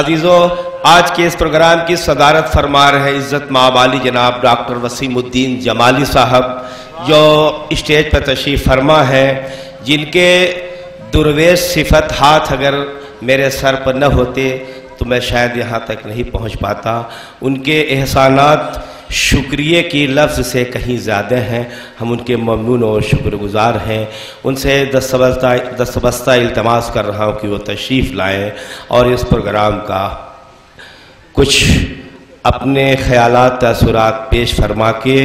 عزیزوں، آج کے اس پروگرام کی صدارت فرما رہے عزت مآب عالی جناب ڈاکٹر وسیم الدین جمالی صاحب، جو اسٹیج پر تشریف فرما ہے، جن کے درویش صفت ہاتھ اگر میرے سر پر نہ ہوتے تو میں شاید یہاں تک نہیں پہنچ پاتا۔ ان کے احسانات شکریہ کی لفظ سے کہیں زیادہ ہیں، ہم ان کے ممنون اور شکر گزار ہیں۔ ان سے دستبستہ التماس کر رہا ہوں کہ وہ تشریف لائیں اور اس پروگرام کا کچھ اپنے خیالات تاثرات پیش فرما کے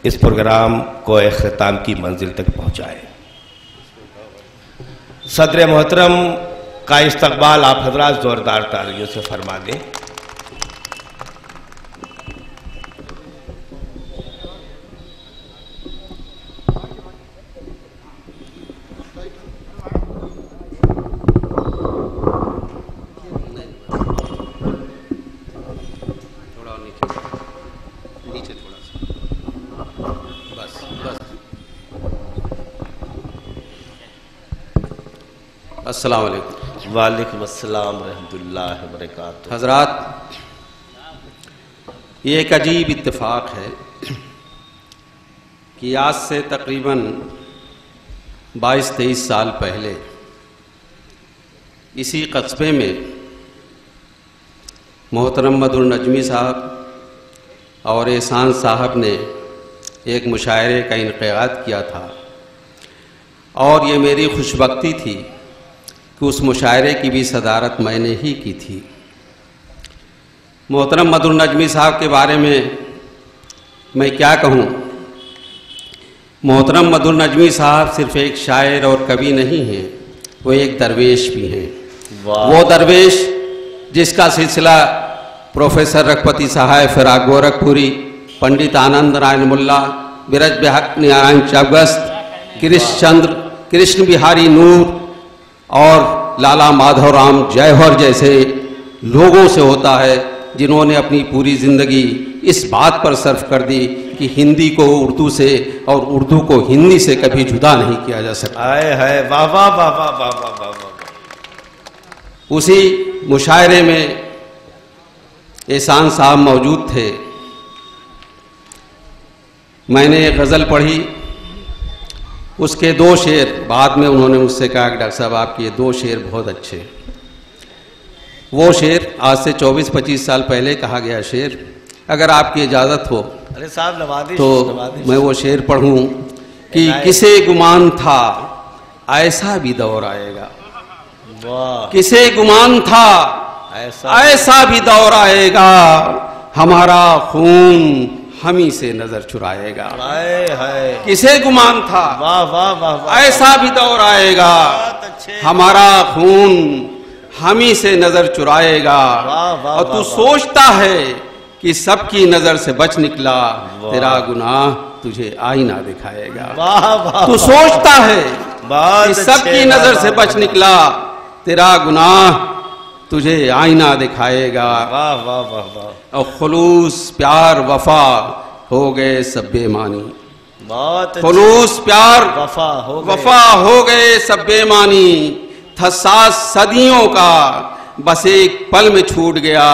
اس پروگرام کو اختتام کی منزل تک پہنچائیں۔ صدر محترم کا استقبال آپ حضرات زوردار تالیوں سے فرما دیں۔ السلام علیکم۔ وعلیکم السلام ورحمۃ اللہ وبرکاتہ۔ حضرات، یہ ایک عجیب اتفاق ہے کہ آج سے تقریباً 22-23 سال پہلے اسی قصبے میں محترم مدھر نجمی صاحب اور احسان صاحب نے ایک مشاعرے کا انعقاد کیا تھا، اور یہ میری خوش بختی تھی کہ اس مشاعرے کی بھی صدارت میں نے ہی کی تھی۔ محترم مدھر نجمی صاحب کے بارے میں کیا کہوں؟ محترم مدھر نجمی صاحب صرف ایک شاعر اور کوی نہیں ہیں، وہ ایک درویش بھی ہیں۔ وہ درویش جس کا سلسلہ پروفیسر رکھپتی صاحب فراق گورکھپوری، پنڈت آنند نارائن ملا، برج بہار نارائن چاگست، کرشن بہاری نور اور لالا مادھو رام جیوہر جیسے لوگوں سے ہوتا ہے، جنہوں نے اپنی پوری زندگی اس بات پر صرف کر دی کہ ہندی کو اردو سے اور اردو کو ہندی سے کبھی جدا نہیں کیا جا سکتا۔ واہ واہ واہ واہ واہ واہ واہ۔ اسی مشاعرے میں احسان صاحب موجود تھے۔ میں نے ایک غزل پڑھی، اس کے 2 شعر بعد میں انہوں نے مجھ سے کہا کہ ڈاکٹر صاحب آپ کے یہ 2 شعر بہت اچھے۔ وہ شعر آج سے 24-25 سال پہلے کہا گیا شعر، اگر آپ کی اجازت ہو تو میں وہ شعر پڑھوں کہ کسے گمان تھا ایسا بھی دور آئے گا، کسے گمان تھا ایسا بھی دور آئے گا، ہمارا خون ہمیں سے نظر چرائے گا۔ کسے گمان تھا ایسا بھی دور آئے گا، ہمارا خون ہمیں سے نظر چرائے گا، اور تو سوچتا ہے کہ سب کی نظر سے بچ نکلا، تیرا گناہ تجھے آئینہ دکھائے گا۔ تو سوچتا ہے کہ سب کی نظر سے بچ نکلا، تیرا گناہ تجھے آئینہ دکھائے گا، اور خلوص پیار وفا ہو گئے سب بے معنی، خلوص پیار وفا ہو گئے سب بے معنی، تھا 7 صدیوں کا بس ایک پل میں چھوٹ گیا،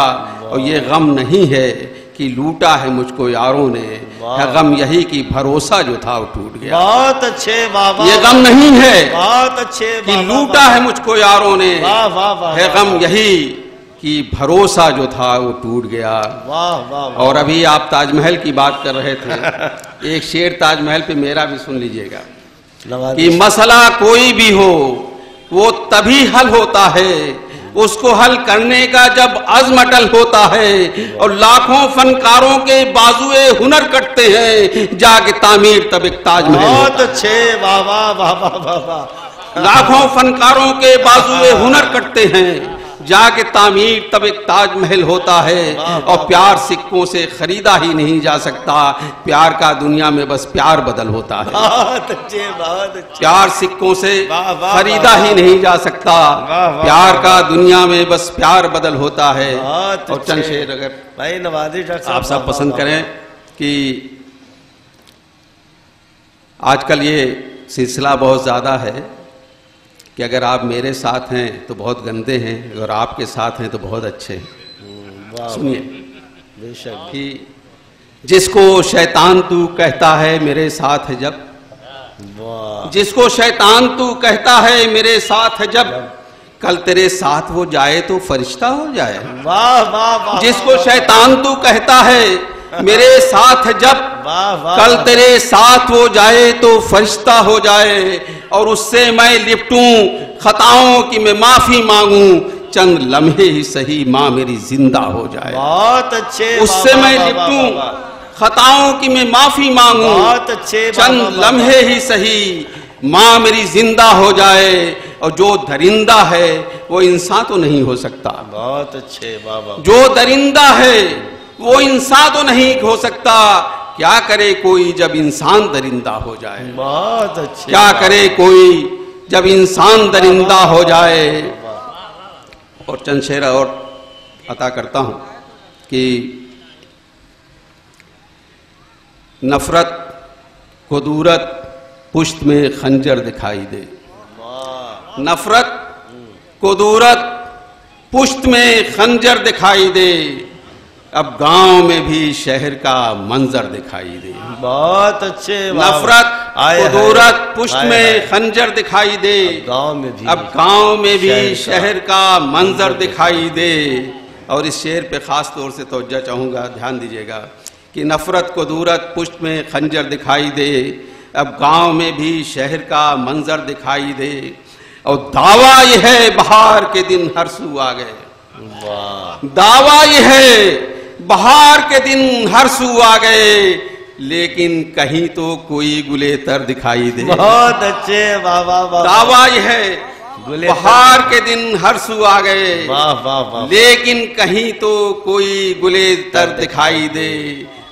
اور یہ غم نہیں ہے کہ لوٹا ہے مجھ کو یاروں نے، ہے غم یہی کہ بھروسہ جو تھا وہ ٹوٹ گیا۔ بہت اچھے، یہ غم نہیں ہے بہت اچھے کہ لوٹا ہے مجھ کو یاروں نے، ہے غم یہی کہ بھروسہ جو تھا وہ ٹوٹ گیا۔ اور ابھی آپ تاج محل کی بات کر رہے تھے، ایک شعر تاج محل پہ میرا بھی سن لیجئے گا کہ مسئلہ کوئی بھی ہو وہ تبھی حل ہوتا ہے، اس کو حل کرنے کا جب عزم اٹل ہوتا ہے، اور لاکھوں فنکاروں کے بازوئے ہنر کٹتے ہیں، جا کے تعمیر تب ایک تاج محل ہوتا ہے۔ بہت اچھے، واہ واہ واہ واہ واہ واہ۔ لاکھوں فنکاروں کے بازوئے ہنر کٹتے ہیں، جا کے تعمیر تب ایک تاج محل ہوتا ہے، اور پیار سکوں سے خریدا ہی نہیں جا سکتا، پیار کا دنیا میں بس پیار بدل ہوتا ہے۔ بہت اچھے، بہت اچھے۔ پیار سکوں سے خریدا ہی نہیں جا سکتا، پیار کا دنیا میں بس پیار بدل ہوتا ہے۔ اور چند شعر اگر بھائی نوازش آپ سب پسند کریں کہ آج کل یہ سلسلہ بہت زیادہ ہے کہ اگر آپ میرے ساتھ ہیں تو بہت گندے ہیں، اگر آپ کے ساتھ ہیں تو بہت اچھے ہیں۔ سنیے، بے شک، کہ جس کو شیطان تو کہتا ہے میرے ساتھ ہے جب، جس کو شیطان تو کہتا ہے میرے ساتھ ہے جب، کل تیرے ساتھ وہ جائے تو فرشتہ ہو جائے۔ واہ واہ واہ، جس کو شیطان تو کہتا ہے میرے ساتھ ہے جب، کل تیرے ساتھ وہ جائے تو فرشتہ ہو جائے، اور اس سے میں لپٹوں خطاؤں کی میں معافی مانگوں، چند لمحے ہی صحیح ماں میری زندہ ہو جائے۔ بہت اچھے، اس سے میں لپٹوں خطاؤں کی میں معافی مانگوں، بہت اچھے، چند لمحے ہی صحیح ماں میری زندہ ہو جائے۔ اور جو درندہ ہے وہ انسان تو نہیں ہو سکتا، بہت اچھے بابا، جو درندہ ہے وہ انسان تو نہیں ہو سکتا، کیا کرے کوئی جب انسان درندہ ہو جائے، بہت اچھے، کیا کرے کوئی جب انسان درندہ ہو جائے۔ اور چند شعر اور عطا کرتا ہوں کہ نفرت کو دورت پشت میں خنجر دکھائی دے، نفرت کو دورت پشت میں خنجر دکھائی دے، اب گاؤں میں بھی شہر کا منظر دکھائی دے۔ بہت اچھے، نفرت کو دورت پشت میں خنجر دکھائی دے، گاؤں میں بھی، اب گاؤں میں بھی شہر کا منظر دکھائی دے۔ اور اس شعر پہ خاص طور سے توجہ چاہوں گا، دھیان دیجیے گا کہ نفرت کو دورت پشت میں خنجر دکھائی دے، اب گاؤں میں بھی شہر کا منظر دکھائی دے، اور دعویٰ یہ ہے بہار کے دن ہر سو آ گئے، دعویٰ یہ ہے بہار کے دن ہر سو آ گئے، لیکن کہیں تو کوئی گلے تر دکھائی دے۔ بہت اچھے بابا، دعویٰ یہ ہے بہار کے دن ہر سو آ گئے، لیکن کہیں تو کوئی گلے تر دکھائی دے،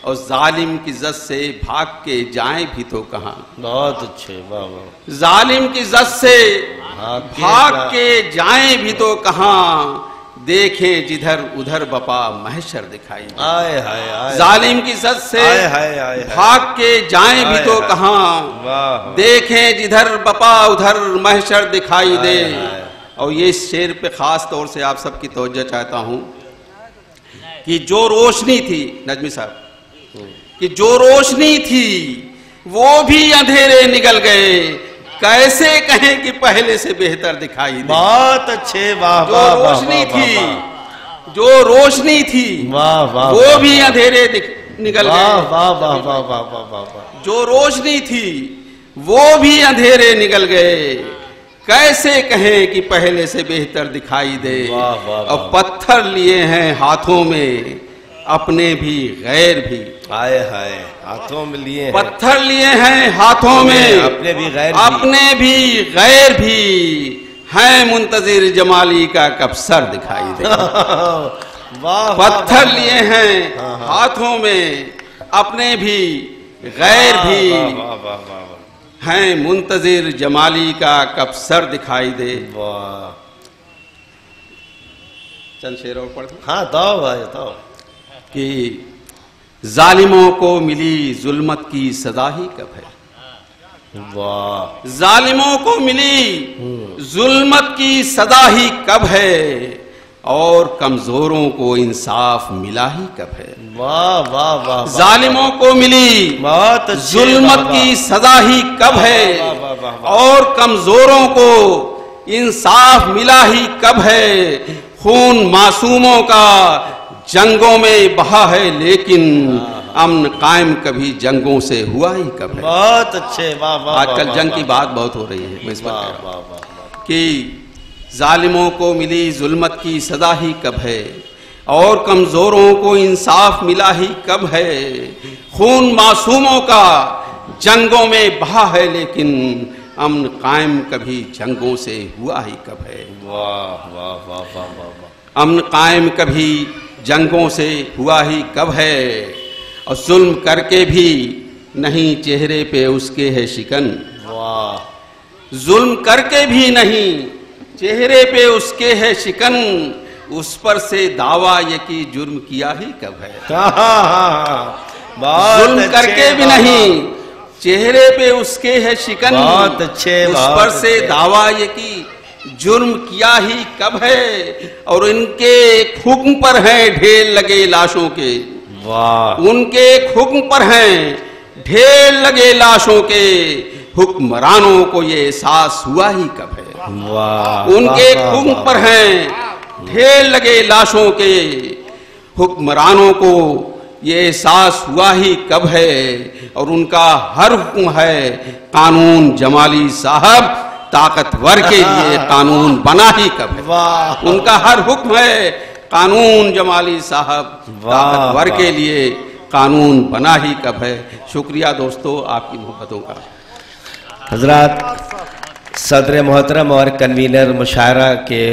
اور ظالم کی زد سے بھاگ کے جائیں بھی تو کہاں، بہت اچھے بابا، ظالم کی زد سے بھاگ کے جائیں بھی تو کہاں، دیکھیں جدھر ادھر بپا محشر دکھائی دے۔ ظالم کی زد سے بھاگ کے جائیں بھی تو کہاں، دیکھیں جدھر بپا ادھر محشر دکھائی دے۔ اور یہ شعر پہ خاص طور سے آپ سب کی توجہ چاہتا ہوں کہ جو روشنی تھی، نجمی صاحب، کہ جو روشنی تھی وہ بھی اندھیرے نکل گئے، کیسے کہیں کہ پہلے سے بہتر دکھائی دے۔ بہت اچھے، جو روشنی تھی، جو روشنی تھی وہ بھی اندھیرے نکل گئے، جو روشنی تھی وہ بھی اندھیرے نکل گئے، کیسے کہیں کہ پہلے سے بہتر دکھائی دے۔ اور پتھر لیے ہیں ہاتھوں میں اپنے بھی غیر بھی، ہاتھوں میں لیے، پتھر لیے ہیں ہاتھوں میں اپنے بھی غیر، اپنے بھی غیر بھی، ہیں منتظر جمالی کا کب سر دکھائی دے۔ پتھر لیے ہیں ہاتھوں میں اپنے بھی غیر بھی، ہیں منتظر جمالی کا کب سر دکھائی دے۔ چند شعر اور پڑھ دوں؟ ہاں، داؤ بھائی داؤ، کہ ظالموں کو ملی ظلمت کی سزا ہی کب ہے، ظالموں کو ملی ظلمت کی سزا ہی کب ہے، اور کمزوروں کو انصاف ملا ہی کب ہے۔ ظالموں کو ملی ظلمت کی سزا ہی کب ہے، اور کمزوروں کو انصاف ملا ہی کب ہے، خون معصوموں کا جنگوں میں بہا ہے، لیکن امن قائم کبھی جنگوں سے ہوا ہی کب ہے۔ بہت اچھے، آج کل جنگ کی بات بہت ہو رہی ہے، میں اس پر کہہ رہا ہوں کہ ظالموں کو ملی ظلمت کی سزا ہی کب ہے، اور کمزوروں کو انصاف ملا ہی کب ہے، خون معصوموں کا جنگوں میں بہا ہے، لیکن امن قائم کبھی جنگوں سے ہوا ہی کب ہے۔ امن قائم کبھی جنگوں سے ہوا ہی کب ہے، اور ظلم کر کے بھی نہیں چہرے پہ اس کے ہے شکن، ظلم کر کے بھی نہیں چہرے پہ اس کے ہے شکن، اس پر سے دعویٰ یہ کہ جرم کیا ہی کب ہے۔ ظلم کر کے بھی نہیں چہرے پہ اس کے ہے شکن، بہت اچھے، اس بہت پر سے اچھے۔ دعویٰ یہ کی جرم کیا ہی کب ہے، اور ان کے حکم پر ہیں ڈھیر لگے لاشوں کے، واہ، ان کے حکم پر ہیں ڈھیر لگے لاشوں کے، حکمرانوں کو یہ احساس ہوا ہی کب ہے، واہ، ان کے واہ، حکم واہ، پر ہیں ڈھیر لگے لاشوں کے، حکمرانوں کو یہ احساس ہوا ہی کب ہے، اور ان کا ہر حکم ہے قانون جمالی صاحب، طاقتور کے لیے قانون بنا ہی کب ہے، واہ، ان کا ہر حکم ہے قانون جمالی صاحب، واہ، طاقتور واہ۔ کے لیے قانون بنا ہی کب ہے۔ شکریہ دوستو آپ کی محبتوں کا۔ حضرات، صدر محترم اور کنوینر مشاعرہ کے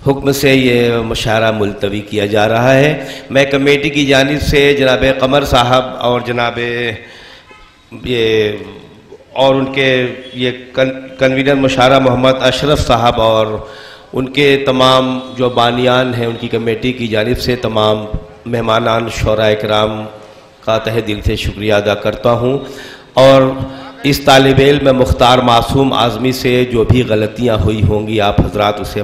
حکم سے یہ مشاعرہ ملتوی کیا جا رہا ہے۔ میں کمیٹی کی جانب سے جناب قمر صاحب اور جناب یہ اور ان کے یہ کنوینر مشاعرہ محمد اشرف صاحب اور ان کے تمام جو بانیان ہیں ان کی کمیٹی کی جانب سے تمام مہمانان شعراء کرام کا تہہ دل سے شکریہ ادا کرتا ہوں، اور اس طالب علم مختار معصوم اعظمی سے جو بھی غلطیاں ہوئی ہوں گی آپ حضرات اسے